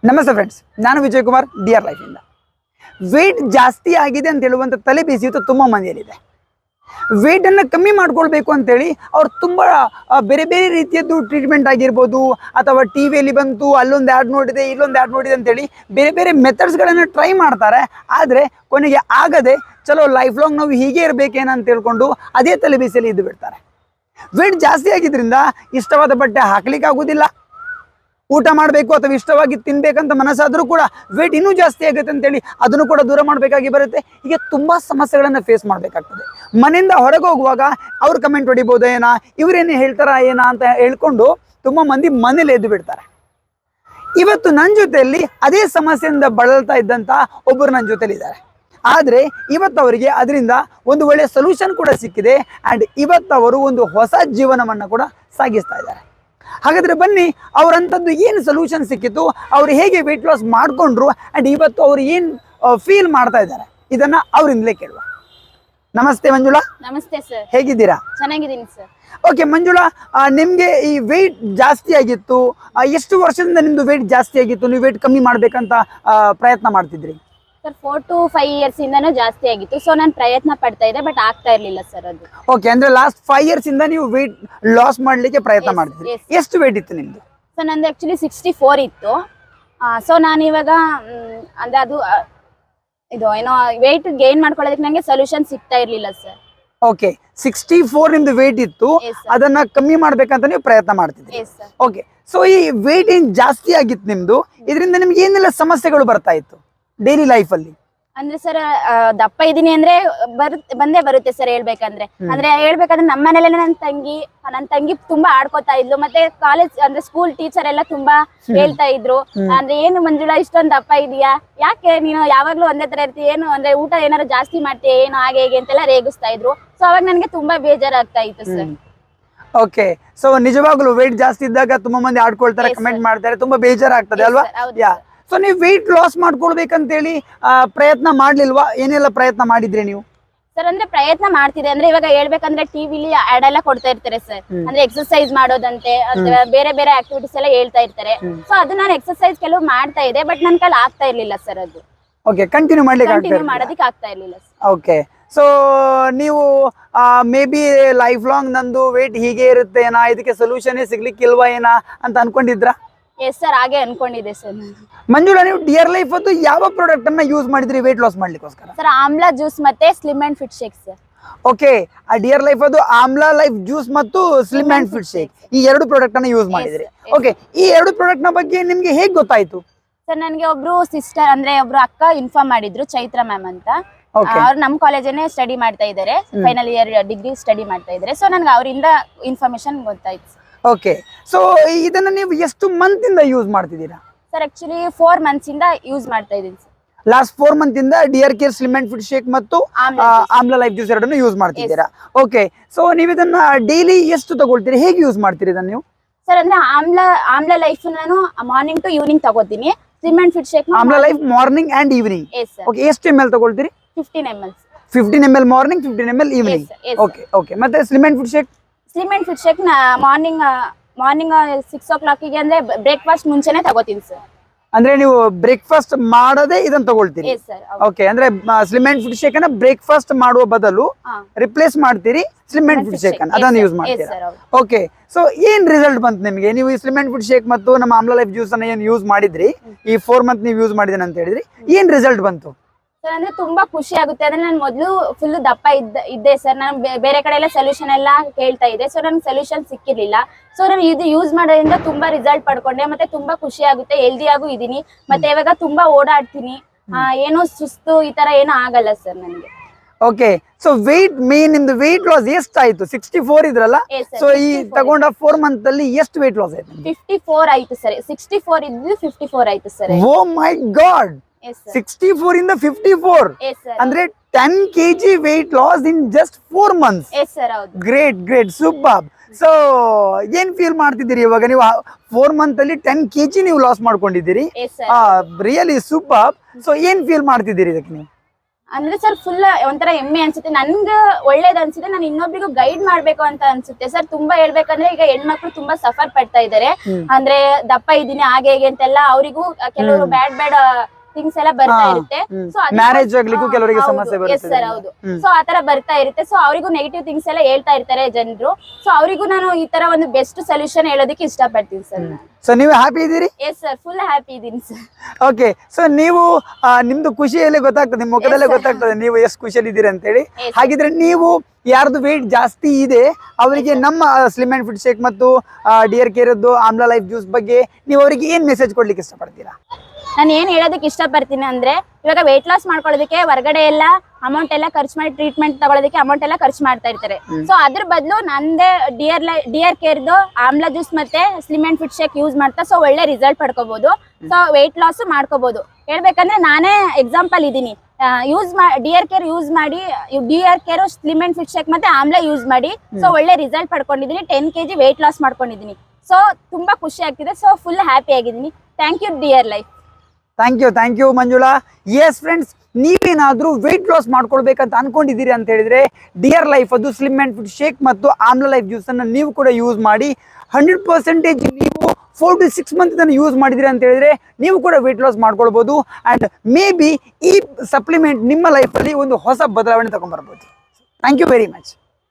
ನಮಸ್ತೆ ಫ್ರೆಂಡ್ಸ್, ನಾನು Vijay Kumar dear life ಇಂದ. ವೇಟ್ ಜಾಸ್ತಿ ಆಗಿದೆ ಅಂತ ಹೇಳುವಂಥ ತಲೆ ಬಿಸಿಯುತ್ತೆ ತುಂಬ ಮಂದಿಯಲ್ಲಿದೆ. ವೇಟನ್ನು ಕಮ್ಮಿ ಮಾಡ್ಕೊಳ್ಬೇಕು ಅಂತೇಳಿ ಅವ್ರು ತುಂಬ ಬೇರೆ ಬೇರೆ ರೀತಿಯದ್ದು ಟ್ರೀಟ್ಮೆಂಟ್ ಆಗಿರ್ಬೋದು, ಅಥವಾ ಟಿ ವಿಯಲ್ಲಿ ಬಂತು ಅಲ್ಲೊಂದು ಆ್ಯಡ್ ನೋಡಿದೆ ಇಲ್ಲೊಂದು ಆ್ಯಡ್ ನೋಡಿದೆ ಅಂತೇಳಿ ಬೇರೆ ಬೇರೆ ಮೆಥಡ್ಸ್ಗಳನ್ನು ಟ್ರೈ ಮಾಡ್ತಾರೆ. ಆದರೆ ಕೊನೆಗೆ ಆಗದೆ ಚಲೋ ಲೈಫ್ ಲಾಂಗ್ ನಾವು ಹೀಗೆ ಇರಬೇಕೇನಂತ ಹೇಳ್ಕೊಂಡು ಅದೇ ತಲೆ ಬಿಸಿಯಲ್ಲಿ ಇದ್ದು ಬಿಡ್ತಾರೆ. ವೇಟ್ ಜಾಸ್ತಿ ಆಗಿದ್ದರಿಂದ ಇಷ್ಟವಾದ ಬಟ್ಟೆ ಹಾಕ್ಲಿಕ್ಕೆ ಆಗೋದಿಲ್ಲ, ಊಟ ಮಾಡಬೇಕು ಅಥವಾ ಇಷ್ಟವಾಗಿ ತಿನ್ಬೇಕಂತ ಮನಸ್ಸಾದರೂ ಕೂಡ ವೇಟ್ ಇನ್ನೂ ಜಾಸ್ತಿ ಆಗುತ್ತೆ ಅಂತೇಳಿ ಅದನ್ನು ಕೂಡ ದೂರ ಮಾಡಬೇಕಾಗಿ ಬರುತ್ತೆ. ಹೀಗೆ ತುಂಬ ಸಮಸ್ಯೆಗಳನ್ನು ಫೇಸ್ ಮಾಡಬೇಕಾಗ್ತದೆ. ಮನೆಯಿಂದ ಹೊರಗೆ ಹೋಗುವಾಗ ಅವ್ರು ಕಮೆಂಟ್ ಹೊಡಿಬೋದು ಏನಾ, ಇವರೇನು ಹೇಳ್ತಾರ ಏನಾ ಅಂತ ಹೇಳ್ಕೊಂಡು ತುಂಬ ಮಂದಿ ಮನೇಲಿ ಎದ್ದು ಬಿಡ್ತಾರೆ. ಇವತ್ತು ನನ್ನ ಜೊತೆಯಲ್ಲಿ ಅದೇ ಸಮಸ್ಯೆಯಿಂದ ಬಳಲ್ತಾ ಇದ್ದಂಥ ಒಬ್ಬರು ನನ್ನ ಜೊತೆಲಿ ಇದ್ದಾರೆ. ಆದರೆ ಇವತ್ತು ಅವರಿಗೆ ಅದರಿಂದ ಒಂದು ಒಳ್ಳೆಯ ಸೊಲ್ಯೂಷನ್ ಕೂಡ ಸಿಕ್ಕಿದೆ. ಆ್ಯಂಡ್ ಇವತ್ತು ಅವರು ಒಂದು ಹೊಸ ಜೀವನವನ್ನು ಕೂಡ ಸಾಗಿಸ್ತಾ ಇದ್ದಾರೆ. ಹಾಗಾದರೆ ಬನ್ನಿ, ಅವರಂಥದ್ದು ಏನು ಸೊಲ್ಯೂಷನ್ ಸಿಕ್ಕಿತ್ತು, ಅವರು ಹೇಗೆ ವೆಯ್ಟ್ ಲಾಸ್ ಮಾಡಿಕೊಂಡ್ರು, ಆ್ಯಂಡ್ ಇವತ್ತು ಅವರು ಏನು ಫೀಲ್ ಮಾಡ್ತಾ ಇದ್ದಾರೆ, ಇದನ್ನು ಅವರಿಂದಲೇ ಕೇಳುವ. ನಮಸ್ತೆ ಮಂಜುಳಾ. ನಮಸ್ತೆ ಸರ್. ಹೇಗಿದ್ದೀರಾ? ಚೆನ್ನಾಗಿದ್ದೀನಿ ಸರ್. ಓಕೆ ಮಂಜುಳಾ, ನಿಮಗೆ ಈ ವೆಯ್ಟ್ ಜಾಸ್ತಿ ಆಗಿತ್ತು, ಎಷ್ಟು ವರ್ಷದಿಂದ ನಿಮ್ಮದು ವೆಯ್ಟ್ ಜಾಸ್ತಿ ಆಗಿತ್ತು? ನೀವು ವೆಯ್ಟ್ ಕಮ್ಮಿ ಮಾಡಬೇಕಂತ ಪ್ರಯತ್ನ ಮಾಡ್ತಿದ್ರಿ? ಸರ್ 4 to 5 years ಇಂದನೂ ಜಾಸ್ತಿ ಆಗಿತ್ತು. ಸೊ ನಾನು ಪ್ರಯತ್ನ ಪಡ್ತಾ ಇದ್ದೆ, ಬಟ್ ಆಗ್ತಾ ಇರ್ಲಿಲ್ಲ ಸರ್ ಅದು. ಓಕೆ, ಅಂದ್ರೆ ಲಾಸ್ಟ್ 5 years ಇಂದ ನೀವು ವೆಯ್ಟ್ ಲಾಸ್ ಮಾಡ್ಲಿಕ್ಕೆ ಪ್ರಯತ್ನ ಮಾಡ್ತಿದ್ರಿ. ಎಷ್ಟು ವೆಯ್ಟ್ ಇತ್ತು ನಿಮ್ದು? ಸೊ ನಂದು ಆಕ್ಚುಲಿ 64 ಇತ್ತು. ಸೊ ನಾನು ಇವಾಗ ಅಂದ್ರೆ ಅದು ಇದು ಏನೋ ವೆಯ್ಟ್ ಗೇನ್ ಮಾಡ್ಕೊಳ್ಳೋದಕ್ಕೆ ನಂಗೆ ಸೊಲ್ಯೂಷನ್ ಸಿಗ್ತಾ ಇರ್ಲಿಲ್ಲ ಸರ್. ಓಕೆ, 64 ನಿಮ್ದು ವೆಯ್ಟ್ ಇತ್ತು, ಅದನ್ನ ಕಮ್ಮಿ ಮಾಡ್ಬೇಕಂತ ನೀವು ಪ್ರಯತ್ನ ಮಾಡ್ತಿದ್ರಿ. ಓಕೆ, ಸೊ ಈ ವೆಯ್ಟ್ ಏನ್ ಜಾಸ್ತಿ ಆಗಿತ್ತು ನಿಮ್ದು, ಇದರಿಂದ ನಿಮ್ಗೆ ಏನೆಲ್ಲ ಸಮಸ್ಯೆಗಳು ಬರ್ತಾ ಇತ್ತು ಡೈಲಿ ಲೈಫ್ ಅಲ್ಲಿ? ಅಂದ್ರೆ ಸರ್ ದಪ್ಪ ಇದೀನಿ ಅಂದ್ರೆ ಬಂದೇ ಬರುತ್ತೆ ಸರ್. ಹೇಳ್ಬೇಕಂದ್ರೆ ನಮ್ಮ ಮನೇಲೆ ನನ್ನ ತಂಗಿ ತುಂಬಾ ಆಡ್ಕೋತಾ ಇದ್ಲು. ಮತ್ತೆ ಕಾಲೇಜ್ ಅಂದ್ರೆ ಸ್ಕೂಲ್ ಟೀಚರ್ ಎಲ್ಲ ತುಂಬಾ ಹೇಳ್ತಾ ಇದ್ರು, ಅಂದ್ರೆ ಏನು ಮಂಜುಳಾ ಇಷ್ಟೊಂದು ದಪ್ಪ ಇದೀಯಾ, ಯಾಕೆ ನೀನು ಯಾವಾಗ್ಲೂ ಒಂದೇ ತರ ಇರ್ತೀಯ, ಏನು ಅಂದ್ರೆ ಊಟ ಏನಾದ್ರು ಜಾಸ್ತಿ ಮಾಡ್ತೀಯ ಏನು ಹಾಗೆ ಹೇಗೆ ಅಂತೆಲ್ಲ ರೇಗಿಸ್ತಾ ಇದ್ರು. ಸೊ ಅವಾಗ ನನ್ಗೆ ತುಂಬಾ ಬೇಜಾರಾಗ್ತಾ ಇತ್ತು ಸರ್. ಓಕೆ, ಸೊ ನಿಜವಾಗ್ಲೂ ವೆಯ್ಟ್ ಜಾಸ್ತಿ ಇದ್ದಾಗ ತುಂಬಾ ಮಂದಿ ಆಡ್ಕೊಳ್ತಾರೆ, ಕಮೆಂಟ್ ಮಾಡ್ತಾರೆ, ತುಂಬಾ ಬೇಜಾರಾಗ್ತದೆ ಅಲ್ವಾ? ಯಾ, ಸೊ ನೀವು ವೆಯ್ಟ್ ಲಾಸ್ ಮಾಡ್ಕೊಳ್ಬೇಕಂತೇಳಿ ಪ್ರಯತ್ನ ಮಾಡ್ಲಿಲ್ವಾ? ಏನೆಲ್ಲ ಪ್ರಯತ್ನ ಮಾಡಿದ್ರಿ ನೀವು? ಸರ್ ಅಂದ್ರೆ ಪ್ರಯತ್ನ ಮಾಡ್ತಿದೆ. ಅಂದ್ರೆ ಇವಾಗ ಹೇಳ್ಬೇಕಂದ್ರೆ ಟಿವಿಲಿ ಆಡ್ ಎಲ್ಲ ಕೊಡ್ತಾ ಇರ್ತಾರೆ ಸರ್. ಅಂದ್ರೆ ಎಕ್ಸರ್ಸೈಸ್ ಮಾಡೋದಂತೆ, ಬೇರೆ ಬೇರೆ ಆಕ್ಟಿವಿಟೀಸ್ ಎಲ್ಲ ಹೇಳ್ತಾ ಇರ್ತಾರೆ. ಸೊ ಅದು ನಾನು ಎಕ್ಸರ್ಸೈಸ್ ಕೆಲವು ಮಾಡ್ತಾ ಇದೆ, ಬಟ್ ನನ್ ಕೈಲಿ ಆಗ್ತಾ ಇರ್ಲಿಲ್ಲ ಸರ್ ಅದು. ಓಕೆ, ಕಂಟಿನ್ಯೂ ಮಾಡೋದಕ್ಕೆ ಆಗ್ತಾ ಇರ್ಲಿಲ್ಲ ಸರ್. ಓಕೆ, ಸೊ ನೀವು ಮೇ ಬಿ ಲೈಫ್ ಲಾಂಗ್ ನಂದು ವೆಯ್ಟ್ ಹೀಗೆ ಇರುತ್ತೆ ಏನಾ, ಇದಕ್ಕೆ ಸೊಲ್ಯೂಷನ್ ಸಿಗ್ಲಿಕ್ಕಿಲ್ವಾ ಏನಾ ಅಂತ ಅನ್ಕೊಂಡಿದ್ರಾ? ಎಸ್ ಸರ್, ಹಾಗೆ ಅನ್ಕೊಂಡಿದ್ದೆ ಸರ್. ಮಂಜುಳಾ, ನೀವು ಡಿಯರ್ ಲೈಫ್ ಅದು ಯಾವ ಪ್ರಾಡಕ್ಟ್ ಅನ್ನ ಯೂಸ್ ಮಾಡಿದ್ರಿ ವೆಯ್ಟ್ ಲಾಸ್ ಮಾಡ್ಲಿಕ್ಕೋಸ್ಕರ? ಸರ್ ಆಮ್ಲಾ ಜ್ಯೂಸ್ ಮತ್ತೆ slim and fit shake sir. Okay, ಆ ಡಿಯರ್ ಲೈಫ್ ಅದು ಆಮ್ಲಾ ಲೈಫ್ ಜ್ಯೂಸ್ ಮತ್ತು ಸ್ಲಿಮ್ ಅಂಡ್ ಫಿಟ್ ಶೇಕ್, ಈ ಎರಡು ಪ್ರಾಡಕ್ಟ್ ಅನ್ನ ಯೂಸ್ ಮಾಡಿದ್ರಿ. ಓಕೆ, ಈ ಎರಡು ಪ್ರಾಡಕ್ಟ್ ನ ಬಗ್ಗೆ ನಿಮ್ಗೆ ಹೇಗೆ ಗೊತ್ತಾಯ್ತು? ಸರ್ ನನಗೆ ಒಬ್ರು ಸಿಸ್ಟರ್ ಅಂದ್ರೆ ಒಬ್ರು ಅಕ್ಕ ಇನ್ಫಾರ್ಮ್ ಮಾಡಿದ್ರು, ಚೈತ್ರ ಮ್ಯಾಮ್ ಅಂತ. ಅವ್ರು ನಮ್ಮ ಕಾಲೇಜನ್ನೇ ಸ್ಟಡಿ ಮಾಡ್ತಾ ಇದ್ದಾರೆ, ಫೈನಲ್ ಇಯರ್ ಡಿಗ್ರಿ ಸ್ಟಡಿ ಮಾಡ್ತಾ ಇದ್ದಾರೆ. ಸೊ ನನ್ಗೆ ಅವರಿಂದ ಇನ್ಫಾರ್ಮೇಶನ್ ಗೊತ್ತಾಯ್ತು. ಓಕೆ, ಸೊ ಇದನ್ನ ನೀವು ಎಷ್ಟು ಮಂತ್ ಇಂದ ಯೂಸ್ ಮಾಡ್ತಿದ್ದೀರಾ? ಸರ್ ಆಕ್ಚುಲಿ 4 months ಇಂದ ಯೂಸ್ ಮಾಡ್ತಾ ಇದ್ದೀನಿ ಸರ್. ಲಾಸ್ಟ್ 4 month ಇಂದ dear care slim and fit shake ಮತ್ತು ಆಮ್ಲಾ ಲೈಫ್ ಜ್ಯೂಸ್ ಎರಡನ್ನು ಯೂಸ್ ಮಾಡ್ತಿದ್ದೀರಾ. ಓಕೆ, ಸೊ ನೀವು ಇದನ್ನ ಡೈಲಿ ಎಷ್ಟು ತಗೊಳ್ತೀರಿ, ಹೇಗೆ ಯೂಸ್ ಮಾಡ್ತೀರಿ ಇದನ್ನ ನೀವು? ಸರ್ ಅಂದ್ರೆ ಆಮ್ಲಾ ಲೈಫ್ ನಾನು ಮಾರ್ನಿಂಗ್ ಟು ಈವ್ನಿಂಗ್ ತಗೋತೀನಿ. Slim and fit shake amla life morning and evening. Okay, ಎಷ್ಟು ml ತಗೊಳ್ತೀರಿ? 15 ml. 15 ml morning, 15 ml evening. Okay okay, ಮತ್ತೆ slim and fit shake? Slim and fit shake morning 6 o'clock ಗೆ ಅಂದ್ರೆ breakfast ಮುಂಚೆನೆ ತಗೋತೀನಿ sir. ಅಂದ್ರೆ ನೀವು ಬ್ರೇಕ್ಫಾಸ್ಟ್ ಮಾಡದೆ ಇದನ್ನ ತಗೊಳ್ತೀರಿ? ಓಕೆ, ಅಂದ್ರೆ ಸ್ಲಿಮ್ ಅಂಡ್ ಫಿಟ್ ಶೇಕ್ ಅನ್ನ ಬ್ರೇಕ್ಫಾಸ್ಟ್ ಮಾಡುವ ಬದಲು ರಿಪ್ಲೇಸ್ ಮಾಡ್ತೀರಿ ಸ್ಲಿಮ್ ಅಂಡ್ ಫಿಟ್ ಶೇಕ್ ಅನ್ನ, ಅದನ್ನ ಯೂಸ್ ಮಾಡ್ತೀರಾ? ಓಕೆ, ಸೊ ಏನ್ ರಿಸಲ್ಟ್ ಬಂತು ನಿಮಗೆ? ನೀವು ಈ ಸ್ಲಿಮ್ ಅಂಡ್ ಫಿಟ್ ಶೇಕ್ ಮತ್ತು ನಮ್ಮ ಆಮ್ಲಾ ಲೈಫ್ ಜ್ಯೂಸ್ ಅನ್ನ ಏನ್ ಯೂಸ್ ಮಾಡಿದ್ರಿ, ಈ 4 month ನೀವು ಯೂಸ್ ಮಾಡಿದ್ರಿ ಅಂತ ಹೇಳಿದ್ರಿ, ಏನ್ ರಿಸಲ್ಟ್ ಬಂತು? ಸರ್ ಅಂದ್ರೆ ತುಂಬಾ ಖುಷಿ ಆಗುತ್ತೆ. ಅಂದ್ರೆ ನಾನು ಮೊದಲು ಫುಲ್ ದಪ್ಪ ಇದ್ದೆ ಸರ್. ನಾನು ಬೇರೆ ಕಡೆ ಎಲ್ಲ ಸೊಲ್ಯೂಷನ್ ಎಲ್ಲ ಕೇಳ್ತಾ ಇದ್ದೆ. ಸೊ ನನ್ಗೆ ಸೊಲ್ಯೂಷನ್ ಸಿಕ್ಕಿರ್ಲಿಲ್ಲ. ಸೊ ನಾನು ಇದು ಯೂಸ್ ಮಾಡೋದ್ರಿಂದ ತುಂಬಾ ರಿಸಲ್ಟ್ ಪಡ್ಕೊಂಡೆ, ಮತ್ತೆ ತುಂಬಾ ಖುಷಿ ಆಗುತ್ತೆ. ಹೆಲ್ದಿಯಾಗೂ ಇದೀನಿ, ಮತ್ತೆ ಇವಾಗ ತುಂಬಾ ಓಡಾಡ್ತೀನಿ. ಏನೋ ಸುಸ್ತು ಈ ತರ ಏನೂ ಆಗಲ್ಲ ಸರ್ ನನಗೆ. ಓಕೆ, ಸೊ ವೆಯ್ಟ್ ನಿಮ್ದು ವೆಯ್ಟ್ ಲಾಸ್ ಎಷ್ಟಾಯ್ತು? 64 ಇದ್ರಲ್ಲ, ಸೊ ಈ ತಗೊಂಡ 4 month ಅಲ್ಲಿ ಎಷ್ಟು ವೆಯ್ಟ್ ಲಾಸ್ ಆಯ್ತು? 54 ಆಯ್ತು ಸರ್. 64 ಇದ್ದು 54 ಆಯ್ತು ಸರ್. ಓ ಮೈ ಗಾಡ್, 64 ಇಂದ 54 ಅಂದ್ರೆ 10 kg weight loss in just 4 months. Great great, super. So ಏನ್ ಫೀಲ್ ಮಾಡ್ತಿದ್ದೀರಿ ಇವಾಗ ನೀವು? 4 month ಅಲ್ಲಿ 10 kg ನೀವು ಲಾಸ್ ಮಾಡ್ಕೊಂಡಿದ್ದೀರಿ, ರಿಯಲಿ ಸೂಪರ್. ಸೊ ಏನ್ ಫೀಲ್ ಮಾಡ್ತಿದ್ದೀರಿ ಇದಕ್ಕೆ ನೀವು? ಅಂದ್ರೆ ಸರ್ ಫುಲ್ ಒಂಥರ ಹೆಮ್ಮೆ ಅನ್ಸುತ್ತೆ, ನನ್ಗೆ ಒಳ್ಳೇದ್ ಅನ್ಸುತ್ತೆ, ನಾನು ಇನ್ನೊಬ್ರಿಗೂ ಗೈಡ್ ಮಾಡ್ಬೇಕು ಅಂತ ಅನ್ಸುತ್ತೆ ಸರ್. ತುಂಬಾ ಹೇಳ್ಬೇಕಂದ್ರೆ ಈಗ ಹೆಣ್ಮಕ್ಳು ತುಂಬಾ ಸಫರ್ ಪಡ್ತಾ ಇದಾರೆ, ಅಂದ್ರೆ ದಪ್ಪ ಇದೀನಿ ಹಾಗೆ ಹೇಗೆ ಅಂತೆಲ್ಲ ಅವರಿಗೂ ಕೆಲವರು ಬ್ಯಾಡ್ ಥಿಂಗ್ಸ್ ಎಲ್ಲ ಬರ್ತಾ ಇರುತ್ತೆ. ಸೊ ಮ್ಯಾರೇಜ್ ಆಗ್ಲಿಕ್ಕೂ ಕೆಲವರಿಗೆ ಸಮಸ್ಯೆ ಬರುತ್ತೆ ಸರ್, ಹೌದು. ಸೊ ಆತರ ಬರ್ತಾ ಇರುತ್ತೆ. ಸೊ ಅವರಿಗೂ ನೆಗೆಟಿವ್ ಥಿಂಗ್ಸ್ ಎಲ್ಲ ಹೇಳ್ತಾ ಇರ್ತಾರೆ ಜನರು. ಸೊ ಅವರಿಗೂ ನಾನು ಈ ತರ ಒಂದು ಬೆಸ್ಟ್ ಸೊಲ್ಯೂಷನ್ ಹೇಳೋದಕ್ಕೆ ಇಷ್ಟಪಡ್ತೀನಿ ಸರ್. ಸೊ ನೀವು ಹ್ಯಾಪಿ ಇದ್ದೀರಿ? ಎಸ್ ಸರ್, ಫುಲ್ ಹ್ಯಾಪಿ ಇದೀನಿ ಸರ್. ಓಕೆ, ಸೊ ನೀವು ನಿಮ್ದು ಖುಷಿಯಲ್ಲೇ ಗೊತ್ತಾಗ್ತದೆ, ನಿಮ್ಮ ಮುಖದಲ್ಲೇ ಗೊತ್ತಾಗ್ತದೆ ನೀವು ಎಷ್ಟು ಖುಷಿಯಲ್ಲಿ ಇದ್ದೀರಿ ಅಂತೇಳಿ. ಹಾಗಿದ್ರೆ ನೀವು ಯಾರ್ದು ವೇಟ್ ಜಾಸ್ತಿ ಇದೆ ಅವರಿಗೆ ನಮ್ಮ ಸ್ಲಿಮ್ ಅಂಡ್ ಫಿಟ್ ಶೇಕ್ ಮತ್ತು ಡಿಯರ್ ಕೇರದ್ದು ಆಮ್ಲಾ ಲೈಫ್ ಜ್ಯೂಸ್ ಬಗ್ಗೆ ನೀವು ಅವರಿಗೆ ಏನ್ ಮೆಸೇಜ್ ಕೊಡ್ಲಿಕ್ಕೆ ಇಷ್ಟಪಡ್ತೀರಾ? ನಾನು ಏನ್ ಹೇಳೋದಕ್ಕೆ ಇಷ್ಟಪಡ್ತೀನಿ ಅಂದ್ರೆ, ಇವಾಗ ವೆಯ್ಟ್ ಲಾಸ್ ಮಾಡ್ಕೊಳ್ಳೋದಕ್ಕೆ ಹೊರಗಡೆ ಎಲ್ಲ ಅಮೌಂಟ್ ಎಲ್ಲ ಖರ್ಚು ಮಾಡಿ ಟ್ರೀಟ್ಮೆಂಟ್ ತಗೊಳ್ಳೋದಕ್ಕೆ ಅಮೌಂಟ್ ಎಲ್ಲ ಖರ್ಚು ಮಾಡ್ತಾ ಇರ್ತಾರೆ. ಸೊ ಅದ್ರ ಬದಲು ನಂದೇ ಡಿಯರ್ ಕೇರ್ದು ಆಮ್ಲಾ ಜ್ಯೂಸ್ ಮತ್ತೆ slim and fit shake use ಮಾಡ್ತಾ ಸೊ ಒಳ್ಳೆ ರಿಸಲ್ಟ್ ಪಡ್ಕೋಬಹುದು. ಸೊ ವೆಯ್ಟ್ ಲಾಸ್ ಮಾಡ್ಕೋಬಹುದು. ಹೇಳ್ಬೇಕಂದ್ರೆ ನಾನೇ ಎಕ್ಸಾಂಪಲ್ ಇದೀನಿ. Dear care slim and fit shake ಮತ್ತೆ ಆಮ್ಲಾ ಯೂಸ್ ಮಾಡಿ ಸೊ ಒಳ್ಳೆ ರಿಸಲ್ಟ್ ಪಡ್ಕೊಂಡಿದೀನಿ. 10 kg ವೆಯ್ಟ್ ಲಾಸ್ ಮಾಡ್ಕೊಂಡಿದೀನಿ. ಸೊ ತುಂಬಾ ಖುಷಿ ಆಗ್ತಿದೆ. ಸೊ ಫುಲ್ ಹ್ಯಾಪಿ ಆಗಿದ್ದೀನಿ. Thank you dear life. Thank you Manjula. Yes friends, ನೀವೇನಾದ್ರೂ ವೆಯ್ಟ್ ಲಾಸ್ ಮಾಡ್ಕೊಳ್ಬೇಕಂತ ಅನ್ಕೊಂಡಿದ್ದೀರಿ ಅಂತ ಹೇಳಿದ್ರೆ ಡಿಯರ್ ಲೈಫ್ ಅದು ಸ್ಲಿಮ್ ಅಂಡ್ ಫಿಟ್ ಶೇಕ್ ಮತ್ತು ಆಮ್ಲಾ ಲೈಫ್ ಜ್ಯೂಸ್ ಅನ್ನು ನೀವು ಕೂಡ ಯೂಸ್ ಮಾಡಿ 100% ನೀವು 4 to 6 ಮಂತ್ ಯೂಸ್ ಮಾಡಿದಿರಿ ಅಂತ ಹೇಳಿದ್ರೆ ನೀವು ಕೂಡ ವೆಯ್ಟ್ ಲಾಸ್ ಮಾಡ್ಕೊಳ್ಬಹುದು. ಅಂಡ್ ಮೇ ಬಿ ಈ ಸಪ್ಲಿಮೆಂಟ್ ನಿಮ್ಮ ಲೈಫಲ್ಲಿ ಒಂದು ಹೊಸ ಬದಲಾವಣೆ ತಗೊಂಡ್ಬರ್ಬೋದು. Thank you very much.